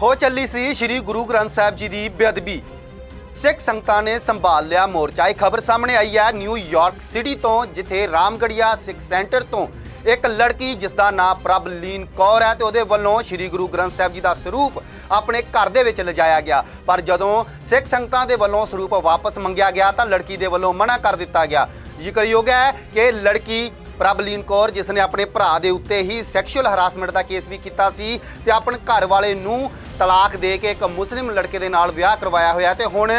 ਹੋ ਚੱਲੀ ਸੀ ਸ਼੍ਰੀ ਗੁਰੂ ਗ੍ਰੰਥ ਸਾਹਿਬ ਜੀ ਦੀ ਬੇਅਦਬੀ। ਸਿੱਖ ਸੰਗਤਾਂ ਨੇ ਸੰਭਾਲ ਲਿਆ ਮੋਰਚਾ। ਇਹ ਖਬਰ ਸਾਹਮਣੇ ਆਈ ਹੈ ਨਿਊਯਾਰਕ ਸਿਟੀ ਤੋਂ, ਜਿੱਥੇ ਰਾਮਗੜੀਆ ਸਿੱਖ ਸੈਂਟਰ ਤੋਂ ਇੱਕ ਲੜਕੀ ਜਿਸ ਦਾ ਨਾਮ ਪ੍ਰਭਲੀਨ ਕੌਰ ਹੈ ਤੇ ਉਹਦੇ ਵੱਲੋਂ ਸ਼੍ਰੀ ਗੁਰੂ ਗ੍ਰੰਥ ਸਾਹਿਬ ਜੀ ਦਾ ਸਰੂਪ ਆਪਣੇ ਘਰ ਦੇ ਵਿੱਚ ਲਿਜਾਇਆ ਗਿਆ। ਪਰ ਜਦੋਂ ਸਿੱਖ ਸੰਗਤਾਂ ਦੇ ਵੱਲੋਂ ਸਰੂਪ ਵਾਪਸ ਮੰਗਿਆ ਗਿਆ ਤਾਂ ਲੜਕੀ ਦੇ ਵੱਲੋਂ ਮਨਾ ਕਰ ਦਿੱਤਾ ਗਿਆ। ਜ਼ਿਕਰਯੋਗ ਹੈ ਕਿ ਲੜਕੀ ਪ੍ਰਭਲੀਨ ਕੌਰ ਜਿਸ ਨੇ ਆਪਣੇ ਭਰਾ ਦੇ ਉੱਤੇ ਹੀ ਸੈਕਸ਼ੂਅਲ ਹਰਾਸਮੈਂਟ ਦਾ ਕੇਸ ਵੀ ਕੀਤਾ ਸੀ ਤੇ ਆਪਣੇ ਘਰ ਵਾਲੇ ਨੂੰ ਤਲਾਕ ਦੇ ਕੇ ਇੱਕ ਮੁਸਲਿਮ ਲੜਕੇ ਦੇ ਨਾਲ ਵਿਆਹ ਕਰਵਾਇਆ ਹੋਇਆ ਤੇ ਹੁਣ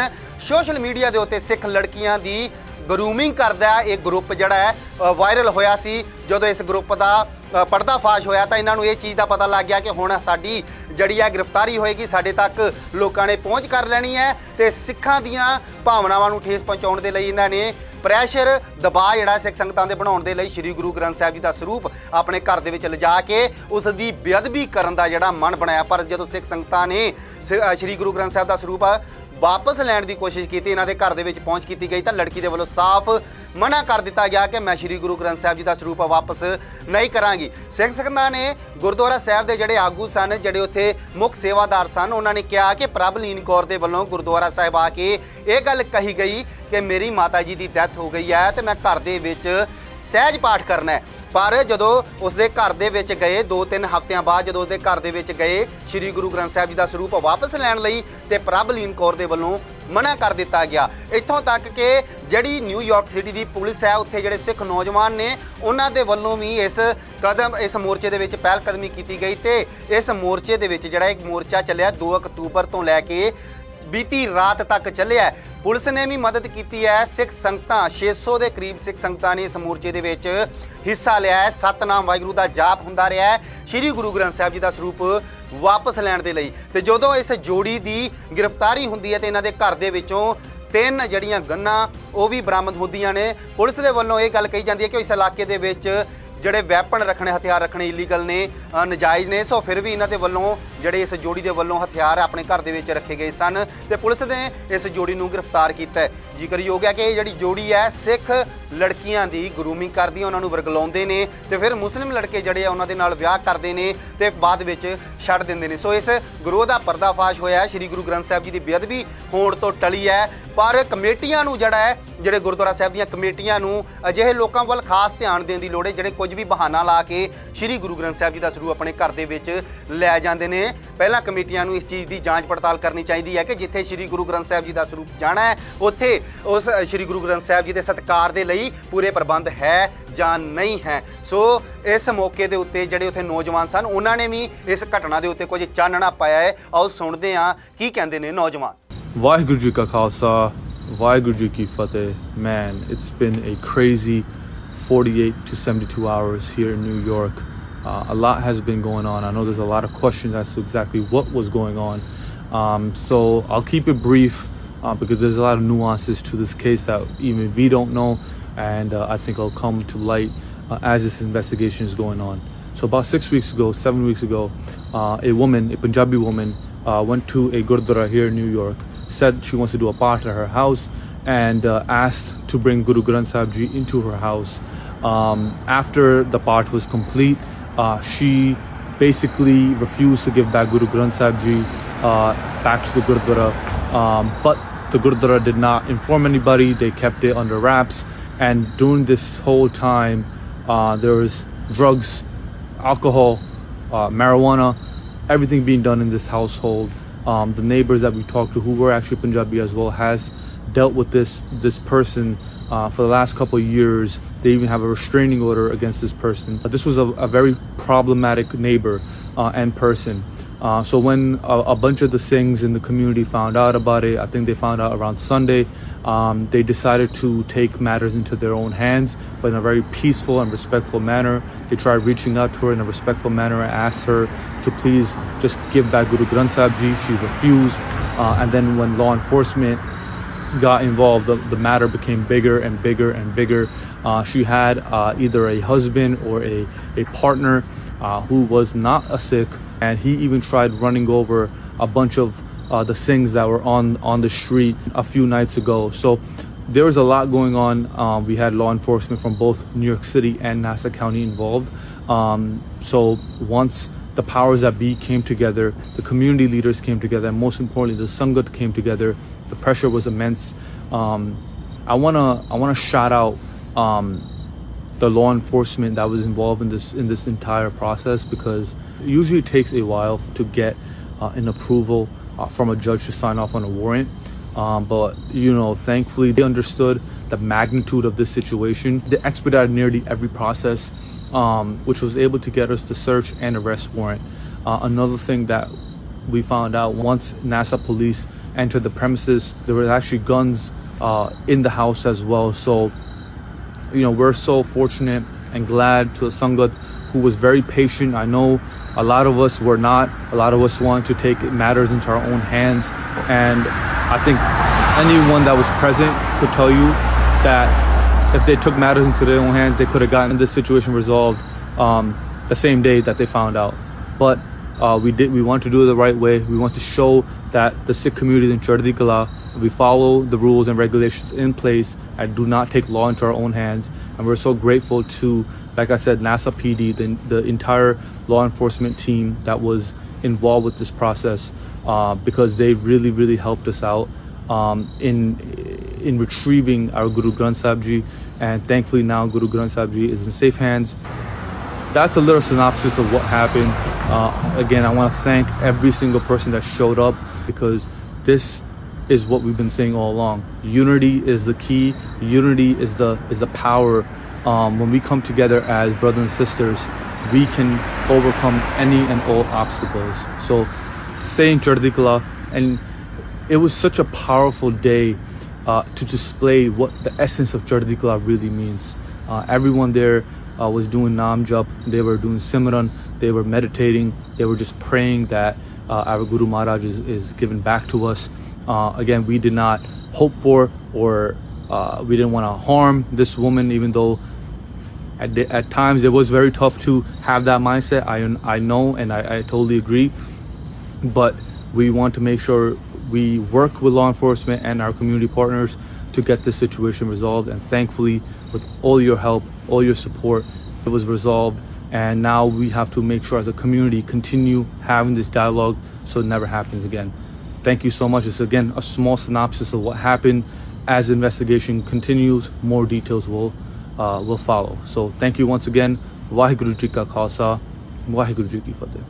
ਸੋਸ਼ਲ ਮੀਡੀਆ ਦੇ ਉੱਤੇ ਸਿੱਖ ਲੜਕੀਆਂ ਦੀ ਗਰੂਮਿੰਗ ਕਰਦਾ ਇਹ ਗਰੁੱਪ ਜਿਹੜਾ ਹੈ ਵਾਇਰਲ ਹੋਇਆ ਸੀ। ਜਦੋਂ ਇਸ ਗਰੁੱਪ ਦਾ ਪਰਦਾਫਾਸ਼ ਹੋਇਆ ਤਾਂ ਇਹਨਾਂ ਨੂੰ ਇਹ ਚੀਜ਼ ਦਾ ਪਤਾ ਲੱਗ ਗਿਆ ਕਿ ਹੁਣ ਸਾਡੀ ਜਿਹੜੀ ਹੈ ਗ੍ਰਿਫਤਾਰੀ ਹੋਏਗੀ, ਸਾਡੇ ਤੱਕ ਲੋਕਾਂ ਨੇ ਪਹੁੰਚ ਕਰ ਲੈਣੀ ਹੈ ਤੇ ਸਿੱਖਾਂ ਦੀਆਂ ਭਾਵਨਾਵਾਂ ਨੂੰ ਠੇਸ ਪਹੁੰਚਾਉਣ ਦੇ ਲਈ ਇਹਨਾਂ ਨੇ ਪ੍ਰੈਸ਼ਰ ਦਬਾਅ ਜਿਹੜਾ ਸਿੱਖ ਸੰਗਤਾਂ ਦੇ ਬਣਾਉਣ ਦੇ ਲਈ ਸ਼੍ਰੀ ਗੁਰੂ ਗ੍ਰੰਥ ਸਾਹਿਬ ਜੀ ਦਾ ਸਰੂਪ ਆਪਣੇ ਘਰ ਦੇ ਵਿੱਚ ਲਿਜਾ ਕੇ ਉਸ ਦੀ ਬੇਅਦਬੀ ਕਰਨ ਦਾ ਜਿਹੜਾ ਮਨ ਬਣਾਇਆ। ਪਰ ਜਦੋਂ ਸਿੱਖ ਸੰਗਤਾਂ ਨੇ ਸ਼੍ਰੀ ਗੁਰੂ ਗ੍ਰੰਥ ਸਾਹਿਬ ਦਾ ਸਰੂਪ ਵਾਪਸ ਲੈਣ ਦੀ ਕੋਸ਼ਿਸ਼ ਕੀਤੀ, ਇਹਨਾਂ ਦੇ ਘਰ ਦੇ ਵਿੱਚ ਪਹੁੰਚ ਕੀਤੀ ਗਈ ਤਾਂ ਲੜਕੀ ਦੇ ਵੱਲੋਂ ਸਾਫ਼ ਮਨਾ ਕਰ ਦਿੱਤਾ ਗਿਆ ਕਿ ਮੈਂ ਸ਼੍ਰੀ ਗੁਰੂ ਗ੍ਰੰਥ ਸਾਹਿਬ ਜੀ ਦਾ ਸਰੂਪ ਵਾਪਸ ਨਹੀਂ ਕਰਾਂਗੀ। ਸਿੱਖ ਸੰਗਤਾਂ ਨੇ ਗੁਰਦੁਆਰਾ ਸਾਹਿਬ ਦੇ ਜਿਹੜੇ ਆਗੂ ਸਨ, ਜਿਹੜੇ ਉੱਥੇ ਮੁੱਖ ਸੇਵਾਦਾਰ ਸਨ, ਉਹਨਾਂ ਨੇ ਕਿਹਾ ਕਿ ਪ੍ਰਭਲੀਨ ਕੌਰ ਦੇ ਵੱਲੋਂ ਗੁਰਦੁਆਰਾ ਸਾਹਿਬ ਆ ਕੇ ਇਹ ਗੱਲ ਕਹੀ ਗਈ ਕਿ ਮੇਰੀ ਮਾਤਾ ਜੀ ਦੀ ਡੈਥ ਹੋ ਗਈ ਹੈ ਤੇ ਮੈਂ ਘਰ ਦੇ ਵਿੱਚ ਸਹਿਜ ਪਾਠ ਕਰਨਾ ਹੈ। ਪਰ ਜਦੋਂ ਉਸਦੇ ਘਰ ਦੇ ਵਿੱਚ ਗਏ 2-3 ਹਫ਼ਤਿਆਂ ਬਾਅਦ ਜਦੋਂ ਉਸਦੇ ਘਰ ਦੇ ਵਿੱਚ ਗਏ ਸ਼੍ਰੀ ਗੁਰੂ ਗ੍ਰੰਥ ਸਾਹਿਬ ਜੀ ਦਾ ਸਰੂਪ ਵਾਪਸ ਲੈਣ ਲਈ ਤੇ ਪ੍ਰਭਲੀਨ ਕੌਰ ਦੇ ਵੱਲੋਂ ਮਨਾ ਕਰ ਦਿੱਤਾ ਗਿਆ। ਇੱਥੋਂ ਤੱਕ ਕਿ ਜਿਹੜੀ ਨਿਊਯਾਰਕ ਸਿਟੀ ਦੀ ਪੁਲਿਸ ਹੈ, ਉੱਥੇ ਜਿਹੜੇ ਸਿੱਖ ਨੌਜਵਾਨ ਨੇ ਉਹਨਾਂ ਦੇ ਵੱਲੋਂ ਵੀ ਇਸ ਮੋਰਚੇ ਦੇ ਵਿੱਚ ਪਹਿਲ ਕਦਮੀ ਕੀਤੀ ਗਈ ਤੇ ਇਸ ਮੋਰਚੇ ਦੇ ਵਿੱਚ ਜਿਹੜਾ ਇੱਕ ਮੋਰਚਾ ਚੱਲਿਆ 2 ਅਕਤੂਬਰ ਤੋਂ ਲੈ ਕੇ ਬੀਤੀ ਰਾਤ ਤੱਕ ਚੱਲਿਆ। ਪੁਲਿਸ ਨੇ ਵੀ ਮਦਦ ਕੀਤੀ ਹੈ। ਸਿੱਖ ਸੰਗਤਾਂ 600 ਦੇ ਕਰੀਬ ਸਿੱਖ ਸੰਗਤਾਂ ਨੇ ਇਸ ਮੋਰਚੇ ਦੇ ਵਿੱਚ ਹਿੱਸਾ ਲਿਆ ਹੈ। ਸਤਨਾਮ ਵਾਹਿਗੁਰੂ ਦਾ ਜਾਪ ਹੁੰਦਾ ਰਿਹਾ ਹੈ ਸ਼੍ਰੀ ਗੁਰੂ ਗ੍ਰੰਥ ਸਾਹਿਬ ਜੀ ਦਾ ਸਰੂਪ ਵਾਪਸ ਲੈਣ ਦੇ ਲਈ। ਤੇ ਜਦੋਂ ਇਸ ਜੋੜੀ ਦੀ ਗ੍ਰਿਫਤਾਰੀ ਹੁੰਦੀ ਹੈ ਤੇ ਇਹਨਾਂ ਦੇ ਘਰ ਦੇ ਵਿੱਚੋਂ 3 ਜਿਹੜੀਆਂ ਗੰਨਾਂ ਉਹ ਵੀ ਬਰਾਮਦ ਹੁੰਦੀਆਂ ਨੇ। ਪੁਲਿਸ ਦੇ ਵੱਲੋਂ ਇਹ ਗੱਲ ਕਹੀ ਜਾਂਦੀ ਹੈ ਕਿ ਇਸ ਇਲਾਕੇ ਦੇ ਵਿੱਚ ਜਿਹੜੇ ਵੈਪਨ ਰੱਖਣੇ, ਹਥਿਆਰ ਰੱਖਣੇ ਇਲੀਗਲ ਨੇ, ਨਜਾਇਜ਼ ਨੇ। ਸੋ ਫਿਰ ਵੀ ਇਹਨਾਂ ਦੇ ਵੱਲੋਂ ਜਿਹੜੇ ਇਸ ਜੋੜੀ ਦੇ ਵੱਲੋਂ ਹਥਿਆਰ ਆਪਣੇ ਘਰ ਦੇ ਵਿੱਚ ਰੱਖੇ ਗਏ ਸਨ ਤੇ ਪੁਲਿਸ ਨੇ ਇਸ ਜੋੜੀ ਨੂੰ ਗ੍ਰਿਫਤਾਰ ਕੀਤਾ ਹੈ। ਜ਼ਿਕਰਯੋਗ ਹੈ ਕਿ ਇਹ ਜਿਹੜੀ ਜੋੜੀ ਹੈ ਸਿੱਖ ਲੜਕੀਆਂ ਦੀ ਗਰੂਮਿੰਗ ਕਰਦੀ, ਉਹਨਾਂ ਨੂੰ ਵਰਗਲਾਉਂਦੇ ਨੇ ਤੇ ਫਿਰ ਮੁਸਲਿਮ ਲੜਕੇ ਜਿਹੜੇ ਆ ਉਹਨਾਂ ਦੇ ਨਾਲ ਵਿਆਹ ਕਰਦੇ ਨੇ ਤੇ ਬਾਅਦ ਵਿੱਚ ਛੱਡ ਦਿੰਦੇ ਨੇ। ਸੋ ਇਸ ਗਰੋਹ ਦਾ ਪਰਦਾਫਾਸ਼ ਹੋਇਆ। ਸ਼੍ਰੀ ਗੁਰੂ ਗ੍ਰੰਥ ਸਾਹਿਬ ਜੀ ਦੀ ਬੇਅਦਬੀ ਹੋਣ ਤੋਂ ਟਲੀ ਹੈ, ਪਰ ਕਮੇਟੀਆਂ ਨੂੰ ਜਿਹੜੇ ਗੁਰਦੁਆਰਾ ਸਾਹਿਬ ਦੀਆਂ ਕਮੇਟੀਆਂ ਨੂੰ ਅਜਿਹੇ ਲੋਕਾਂ ਵੱਲ ਖਾਸ ਧਿਆਨ ਦੇਣ ਦੀ ਲੋੜ ਹੈ ਜਿਹੜੇ ਕੁਝ ਵੀ ਬਹਾਨਾ ਲਾ ਕੇ ਸ਼੍ਰੀ ਗੁਰੂ ਗ੍ਰੰਥ ਸਾਹਿਬ ਜੀ ਦਾ ਸਰੂਪ ਆਪਣੇ ਘਰ ਦੇ ਵਿੱਚ ਲੈ ਜਾਂਦੇ ਨੇ। ਪਹਿਲਾਂ ਕਮੇਟੀਆਂ ਨੂੰ ਇਸ ਚੀਜ਼ ਦੀ ਜਾਂਚ ਪੜਤਾਲ ਕਰਨੀ ਚਾਹੀਦੀ ਹੈ ਕਿ ਜਿੱਥੇ ਸ਼੍ਰੀ ਗੁਰੂ ਗ੍ਰੰਥ ਸਾਹਿਬ ਜੀ ਦਾ ਸਰੂਪ ਜਾਣਾ ਹੈ ਉੱਥੇ ਉਸ ਸ਼੍ਰੀ ਗੁਰੂ ਗ੍ਰੰਥ ਸਾਹਿਬ ਜੀ ਦੇ ਸਤਿਕਾਰ ਦੇ ਲਈ ਪੂਰੇ ਪ੍ਰਬੰਧ ਹੈ ਜਾਂ ਨਹੀਂ ਹੈ। ਸੋ ਇਸ ਮੌਕੇ ਦੇ ਉੱਤੇ ਜਿਹੜੇ ਉੱਥੇ ਨੌਜਵਾਨ ਸਨ ਉਹਨਾਂ ਨੇ ਵੀ ਇਸ ਘਟਨਾ ਦੇ ਉੱਤੇ ਕੁਝ ਚਾਨਣਾ ਪਾਇਆ ਹੈ। ਆਓ ਸੁਣਦੇ ਹਾਂ ਕੀ ਕਹਿੰਦੇ ਨੇ ਨੌਜਵਾਨ। ਵਾਹਿਗੁਰੂ ਜੀ ਕਾ ਖਾਲਸਾ, ਵਾਹਿਗੁਰੂ ਜੀ ਕੀ ਫਤਿਹ। Man, it's been a crazy 48 to 72 hours here in New York. A lot has been going on. I know there's a lot of questions as to exactly what was going on. So I'll keep it brief because there's a lot of nuances to this case that even we don't know, and I think it'll come to light as this investigation is going on. So about 7 weeks ago, a Punjabi woman went to a gurdwara here in New York, said she wants to do a part at her house and asked to bring Guru Granth Sahib Ji into her house. After the part was complete, she basically refused to give back Guru Granth Sahib Ji back to the Gurdwara, but the Gurdwara did not inform anybody. They kept it under wraps, and during this whole time there was drugs, alcohol, marijuana, everything being done in this household. The neighbors that we talked to, who were actually Punjabi as well, has dealt with this person for the last couple of years. They even have a restraining order against this person. This was a very problematic neighbor and person. So when a bunch of the Singhs in the community found out about it, I think they found out around Sunday, they decided to take matters into their own hands, but in a very peaceful and respectful manner. They tried reaching out to her in a respectful manner and asked her to please just give back Guru Granth Sahib Ji. She refused, and then when law enforcement got involved, the matter became bigger and bigger and bigger. She had either a husband or a partner who was not a Sikh, and he even tried running over a bunch of the Singhs that were on the street a few nights ago. So there was a lot going on. We had law enforcement from both New York City and Nassau County involved. So once the powers that be came together, the community leaders came together, and most importantly, the Sangat came together. The pressure was immense. I wanna shout out the law enforcement that was involved in this entire process, because it usually takes a while to get an approval from a judge to sign off on a warrant. But thankfully they understood the magnitude of this situation. They expedited nearly every process, which was able to get us the search and arrest warrant. Another thing that we found out, once NASA police entered the premises, there were actually guns in the house as well. So we're so fortunate and glad to Sangat, who was very patient. I know a lot of us were not. A lot of us want to take matters into our own hands, and I think anyone that was present could tell you that if they took matters into their own hands, they could have gotten this situation resolved the same day that they found out. But we want to do it the right way. We want to show that the Sikh community in Chardi Kala, we follow the rules and regulations in place and do not take law into our own hands. And we're so grateful to, like I said, NASA PD, the entire law enforcement team that was involved with this process, because they really, really helped us out in retrieving our Guru Granth Sahib Ji. And thankfully now Guru Granth Sahib Ji is in safe hands. That's a little synopsis of what happened. Again, I want to thank every single person that showed up, because this is what we've been saying all along. Unity is the key. Unity is the power. When we come together as brothers and sisters, we can overcome any and all obstacles. So stay in Chardi Kala. And it was such a powerful day to display what the essence of Chardi Kala really means. Everyone there was doing Naam Jap, they were doing Simran, they were meditating, they were just praying that our Guru Maharaj is given back to us. Again, we did not hope for, or we didn't want to harm this woman, even though at times it was very tough to have that mindset. I know, and I totally agree. But we want to make sure we work with law enforcement and our community partners to get this situation resolved. And thankfully, with all your help, all your support, it was resolved. And now we have to make sure as a community continue having this dialogue so it never happens again. Thank you so much. It's again a small synopsis of what happened. As the investigation continues, more details will follow. So thank you once again. Waheguru Ji Ka Khalsa, Waheguru Ji Ki Fateh.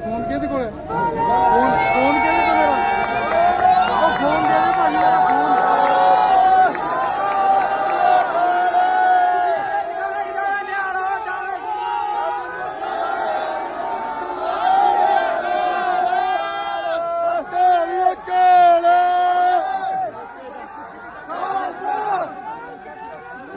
Phone किहदे कोल है?